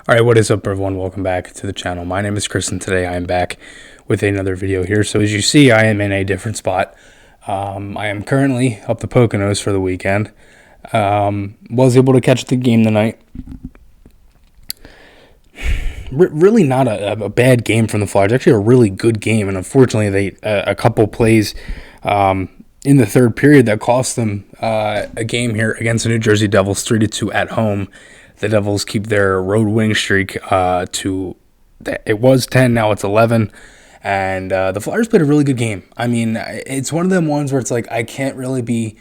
Alright, what is up everyone? Welcome back to the channel. My name is Chris and today I am back with another video here. So as you see, I am in a different spot. I am currently up the Poconos for the weekend. Was able to catch the game tonight. Really not a bad game from the Flyers. Actually a really good game, and unfortunately they a couple plays in the third period that cost them a game here against the New Jersey Devils 3-2 at home. The Devils keep their road winning streak to, it was 10, now it's 11. And the Flyers played a really good game. I mean, it's one of them ones where it's like I can't really be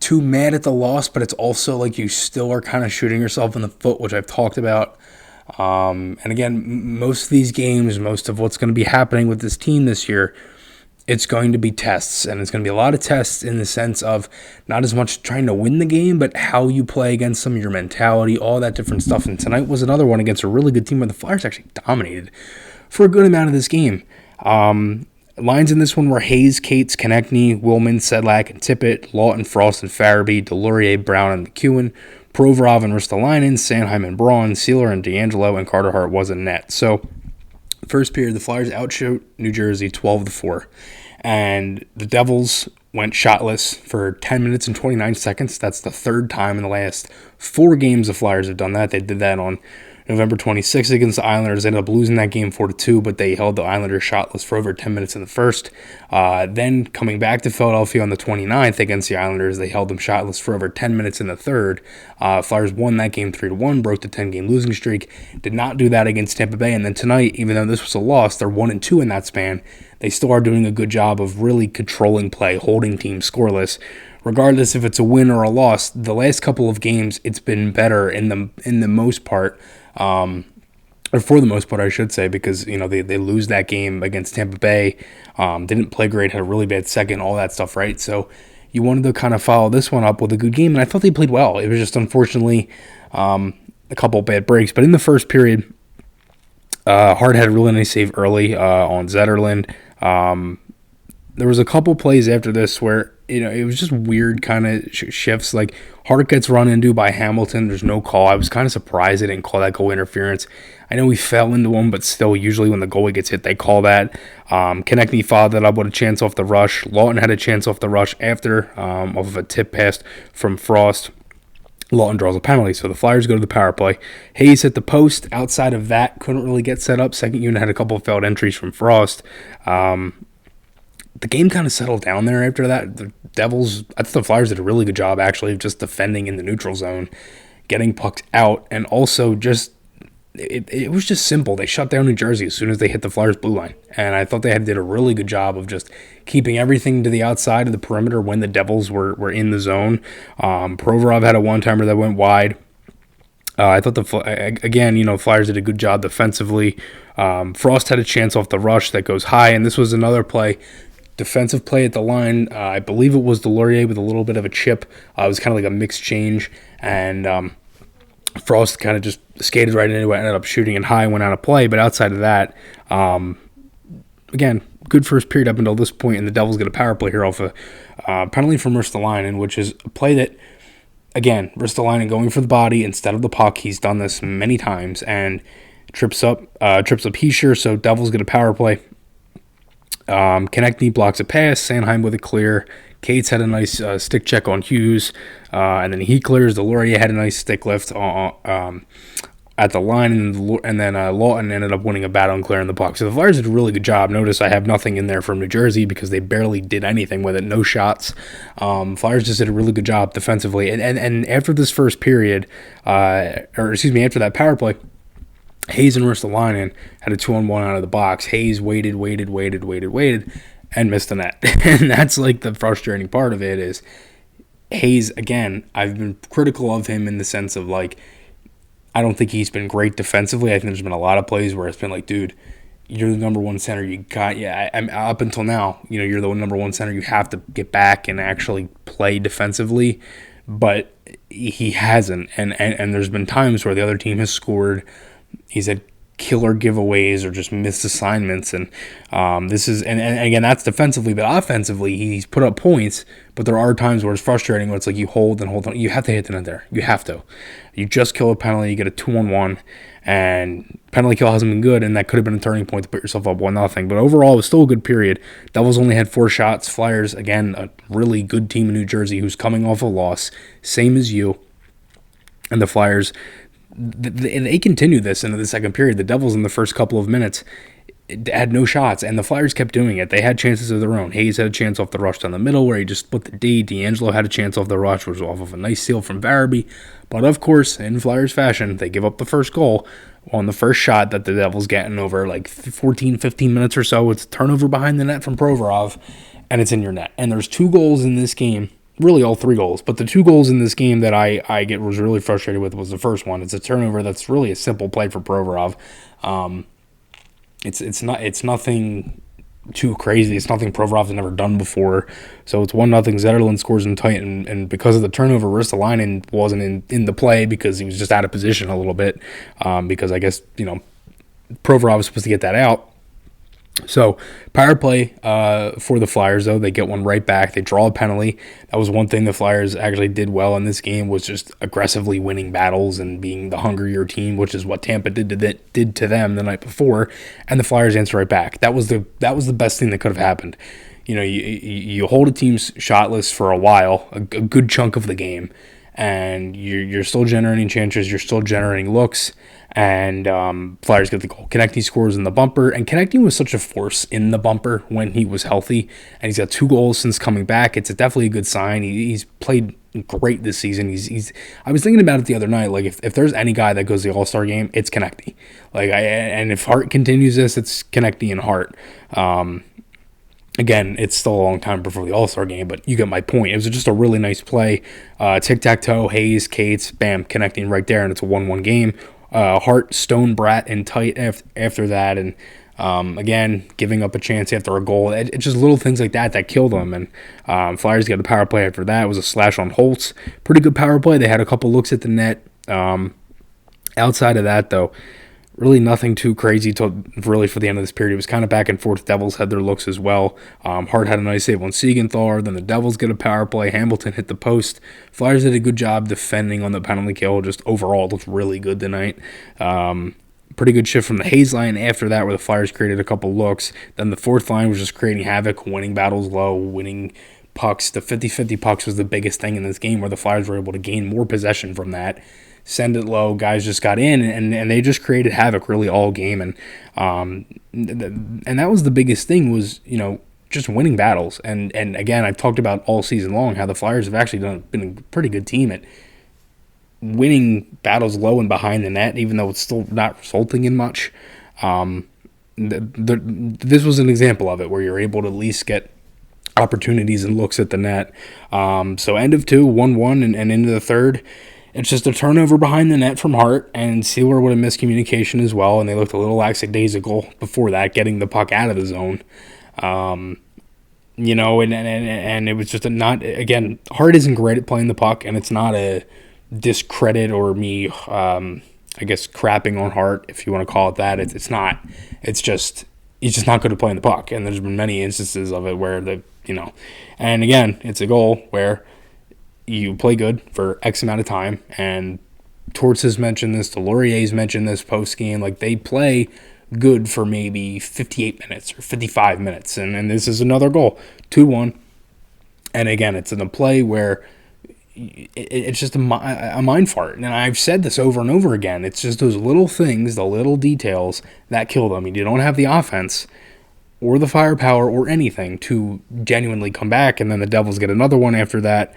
too mad at the loss, but it's also like you still are kind of shooting yourself in the foot, which I've talked about. And again, most of these games, most of what's going to be happening with this team this year, it's going to be tests, and it's going to be a lot of tests in the sense of not as much trying to win the game, but how you play against them, your mentality, all that different stuff. And tonight was another one against a really good team where the Flyers actually dominated for a good amount of this game. Lines in this one were Hayes, Cates, Konechny, Willman, Sedlak, and Tippett, Lawton, Frost, and Farabee, Delorier, Brown, and McEwen, Provorov and Ristolainen, Sanheim and Braun, Sealer and D'Angelo, and Carter Hart was in net. So first period, the Flyers outshot New Jersey 12-4, and the Devils went shotless for 10 minutes and 29 seconds. That's the third time in the last 4 games the Flyers have done that. They did that on November 26th against the Islanders. They ended up losing that game 4-2, but they held the Islanders shotless for over 10 minutes in the first. Then coming back to Philadelphia on the 29th against the Islanders, they held them shotless for over 10 minutes in the third. Flyers won that game 3-1, broke the 10-game losing streak. Did not do that against Tampa Bay. And then tonight, even though this was a loss, they're 1-2 in that span. They still are doing a good job of really controlling play, holding teams scoreless. Regardless if it's a win or a loss, the last couple of games, it's been better in the most part. Or for the most part, I should say, because they lose that game against Tampa Bay, didn't play great, had a really bad second, all that stuff, right? So you wanted to kind of follow this one up with a good game, and I thought they played well. It was just unfortunately a couple bad breaks, but in the first period, Hart had a really nice save early on Zetterlund. There was a couple plays after this where it was just weird kind of shifts. Like Hart gets run into by Hamilton. There's no call. I was kind of surprised they didn't call that goal interference. I know he fell into him, but still, usually when the goalie gets hit, they call that. Konechny followed that up with a chance off the rush. Lawton had a chance off the rush after off of a tip pass from Frost. Lawton draws a penalty, so the Flyers go to the power play. Hayes hit the post. Outside of that, couldn't really get set up. Second unit had a couple of failed entries from Frost. The game kind of settled down there after that. The Devils, I thought the Flyers did a really good job, actually, of just defending in the neutral zone, getting pucked out, and also just, it was just simple. They shut down New Jersey as soon as they hit the Flyers' blue line, and I thought they did a really good job of just keeping everything to the outside of the perimeter when the Devils were in the zone. Provorov had a one-timer that went wide. I thought Flyers did a good job defensively. Frost had a chance off the rush that goes high, and this was another play. Defensive play at the line. I believe it was Delorier with a little bit of a chip. It was kind of like a mixed change, and Frost kind of just skated right into it, ended up shooting it high, went out of play. But outside of that, again, good first period up until this point, and the Devils get a power play here off a penalty from Ristolainen, which is a play that, again, Ristolainen going for the body instead of the puck. He's done this many times and trips up Heischer, so Devils get a power play. Konechny blocks a pass. Sanheim with a clear. Cates had a nice stick check on Hughes, and then he clears. Delorier had a nice stick lift at the line, and then Lawton ended up winning a battle and clearing the puck. So the Flyers did a really good job. Notice I have nothing in there from New Jersey because they barely did anything with it. No shots. Flyers just did a really good job defensively. And after this first period, after that power play, Hayes and Ristolainen had a 2-on-1 out of the box. Hayes waited, and missed the net. And that's like the frustrating part of it is Hayes, again, I've been critical of him in the sense of like, I don't think he's been great defensively. I think there's been a lot of plays where it's been like, dude, you're the number one center. I'm up until now, you're the number one center. You have to get back and actually play defensively. But he hasn't. And there's been times where the other team has scored. He's had killer giveaways or just missed assignments. And and again, that's defensively, but offensively, he's put up points. But there are times where it's frustrating when it's like you hold and hold on. You have to hit the net there. You have to. You just kill a penalty, you get a 2-on-1, and penalty kill hasn't been good, and that could have been a turning point to put yourself up 1-0. But overall, it was still a good period. Devils only had 4 shots. Flyers, again, a really good team in New Jersey who's coming off a loss, same as you. And the Flyers, they continued this into the second period. The Devils in the first couple of minutes had no shots, and the Flyers kept doing it. They had chances of their own. Hayes had a chance off the rush down the middle where he just split the D. D'Angelo had a chance off the rush, which was off of a nice steal from Barabee. But of course, in Flyers fashion, they give up the first goal on the first shot that the Devils get in over like 14, 15 minutes or so. It's a turnover behind the net from Provorov, and it's in your net. And there's 2 goals in this game. Really all 3 goals, but the 2 goals in this game that I was really frustrated with was the first one. It's a turnover that's really a simple play for Provorov. It's nothing too crazy. It's nothing Provorov's never done before. So it's 1-0. Zetterlund scores in tight, and because of the turnover, Ristolainen wasn't in the play because he was just out of position a little bit. Because I guess Provorov was supposed to get that out. So, power play for the Flyers, though. They get one right back. They draw a penalty. That was one thing the Flyers actually did well in this game, was just aggressively winning battles and being the hungrier team, which is what Tampa did to them the night before. And the Flyers answered right back. That was the best thing that could have happened. You hold a team shotless for a while, a good chunk of the game, and you're still generating chances. You're still generating looks. And Flyers get the goal. Konecny scores in the bumper, and Konecny was such a force in the bumper when he was healthy, and he's got 2 goals since coming back. It's definitely a good sign. He's played great this season. I was thinking about it the other night. Like if there's any guy that goes to the All-Star game, it's Konecny. And if Hart continues this, it's Konecny and Hart. Again, it's still a long time before the All-Star game, but you get my point. It was just a really nice play. Tic-tac-toe, Hayes, Cates, bam, connecting right there, and it's a 1-1 game. Hart, Stone, Bratt, and tight after that, and again, giving up a chance after a goal. It's just little things like that kill them, and Flyers got the power play after that. It was a slash on Holtz. Pretty good power play. They had a couple looks at the net. Outside of that, though, really nothing too crazy really for the end of this period. It was kind of back and forth. Devils had their looks as well. Hart had a nice save on Siegenthaler. Then the Devils get a power play. Hamilton hit the post. Flyers did a good job defending on the penalty kill. Just overall, it looked really good tonight. Pretty good shift from the Hayes line after that, where the Flyers created a couple looks. Then the fourth line was just creating havoc, winning battles low, winning pucks. The 50-50 pucks was the biggest thing in this game, where the Flyers were able to gain more possession from that. Send it low, guys just got in, and they just created havoc really all game, and that was the biggest thing, was just winning battles, and again, I've talked about all season long how the Flyers have actually been a pretty good team at winning battles low and behind the net, even though it's still not resulting in much. This was an example of it, where you're able to at least get opportunities and looks at the net. So end of 2, 1-1, and into the third. It's just a turnover behind the net from Hart, and Sealer would have miscommunication as well, and they looked a little lackadaisical before that, getting the puck out of the zone. And it was just again, Hart isn't great at playing the puck, and it's not a discredit or me, I guess, crapping on Hart, if you want to call it that. It's not. It's just, he's just not good at playing the puck, and there's been many instances of it where and again, it's a goal where you play good for X amount of time, and Torts has mentioned this, Delorier's mentioned this post-game, like they play good for maybe 58 minutes or 55 minutes, and this is another goal, 2-1, and again, it's in a play where it's just a mind fart, and I've said this over and over again, it's just those little things, the little details that kill them. You don't have the offense or the firepower or anything to genuinely come back, and then the Devils get another one after that.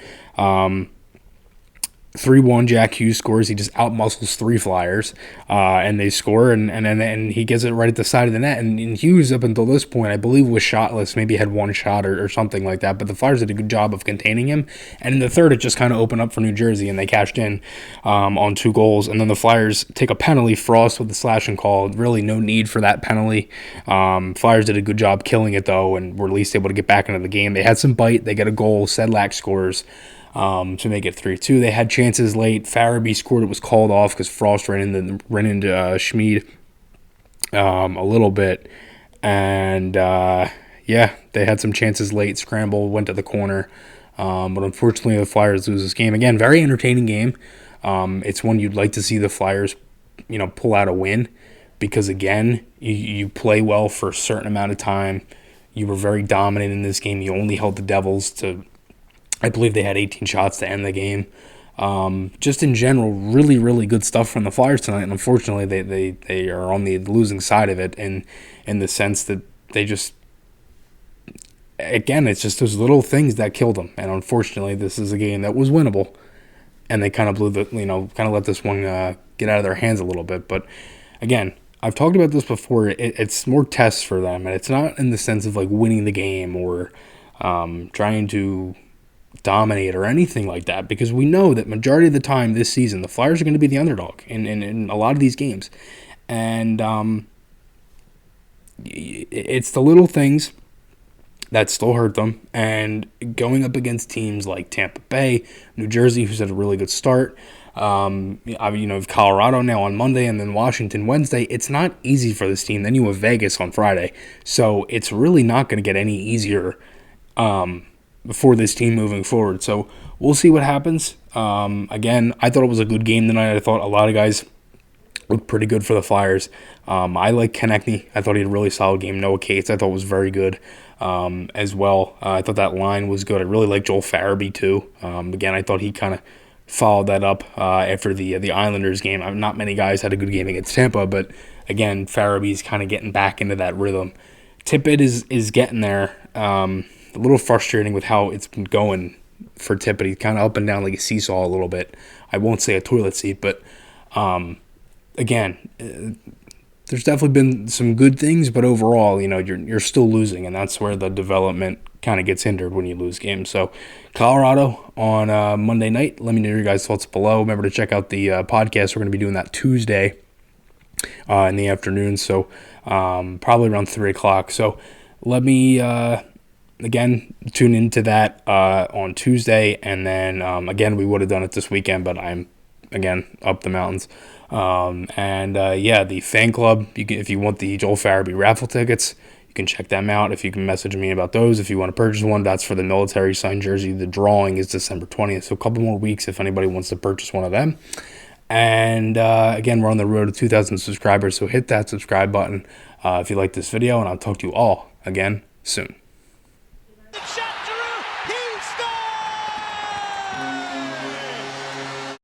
3-1, Jack Hughes scores. He just outmuscles 3 Flyers, and they score, and he gets it right at the side of the net. And Hughes, up until this point, I believe was shotless, maybe had one shot or something like that, but the Flyers did a good job of containing him. And in the third, it just kind of opened up for New Jersey, and they cashed in on 2 goals. And then the Flyers take a penalty, Frost with the slashing call. Really no need for that penalty. Flyers did a good job killing it, though, and were at least able to get back into the game. They had some bite. They get a goal. Sedlak scores to make it 3-2. They had chances late. Farabee scored. It was called off because Frost ran into Schmid. a little bit. And yeah, they had some chances late. Scramble went to the corner. But unfortunately, the Flyers lose this game. Again, very entertaining game. It's one you'd like to see the Flyers, pull out a win because, again, you play well for a certain amount of time. You were very dominant in this game. You only held the Devils to, I believe they had 18 shots to end the game. Just in general, really, really good stuff from the Flyers tonight. And unfortunately, they are on the losing side of it in the sense that they just, again, it's just those little things that killed them. And unfortunately, this is a game that was winnable. And they kind of kind of let this one get out of their hands a little bit. But again, I've talked about this before. It's more tests for them. And it's not in the sense of like winning the game or trying to dominate or anything like that, because we know that majority of the time this season the Flyers are going to be the underdog in a lot of these games, and it's the little things that still hurt them. And going up against teams like Tampa Bay, New Jersey, who's had a really good start, Colorado now on Monday, and then Washington Wednesday. It's not easy for this team. Then you have Vegas on Friday, so it's really not going to get any easier for this team moving forward. So we'll see what happens. Again, I thought it was a good game tonight. I thought a lot of guys looked pretty good for the Flyers. I like Konechny. I thought he had a really solid game. Noah Cates I thought was very good as well. I thought that line was good. I really like Joel Farabee too. Again, I thought he kind of followed that up after the Islanders game. Not many guys had a good game against Tampa, but again, Farabee's kind of getting back into that rhythm. Tippett is getting there. A little frustrating with how it's been going for Tippett. He's kind of up and down like a seesaw a little bit. I won't say a toilet seat, but again, there's definitely been some good things, but overall, you're still losing, and that's where the development kind of gets hindered when you lose games. So Colorado on Monday night. Let me know your guys' thoughts below. Remember to check out the podcast. We're going to be doing that Tuesday in the afternoon, so probably around 3 o'clock. So let me again tune into that on Tuesday, and then again we would have done it this weekend, but I'm again up the mountains. The fan club, if you want the Joel Farabee raffle tickets, you can check them out. If you can message me about those, if you want to purchase one, that's for the military signed jersey. The drawing is December 20th, so a couple more weeks if anybody wants to purchase one of them. And again, we're on the road to 2,000 subscribers, so hit that subscribe button if you like this video, and I'll talk to you all again soon. Shot!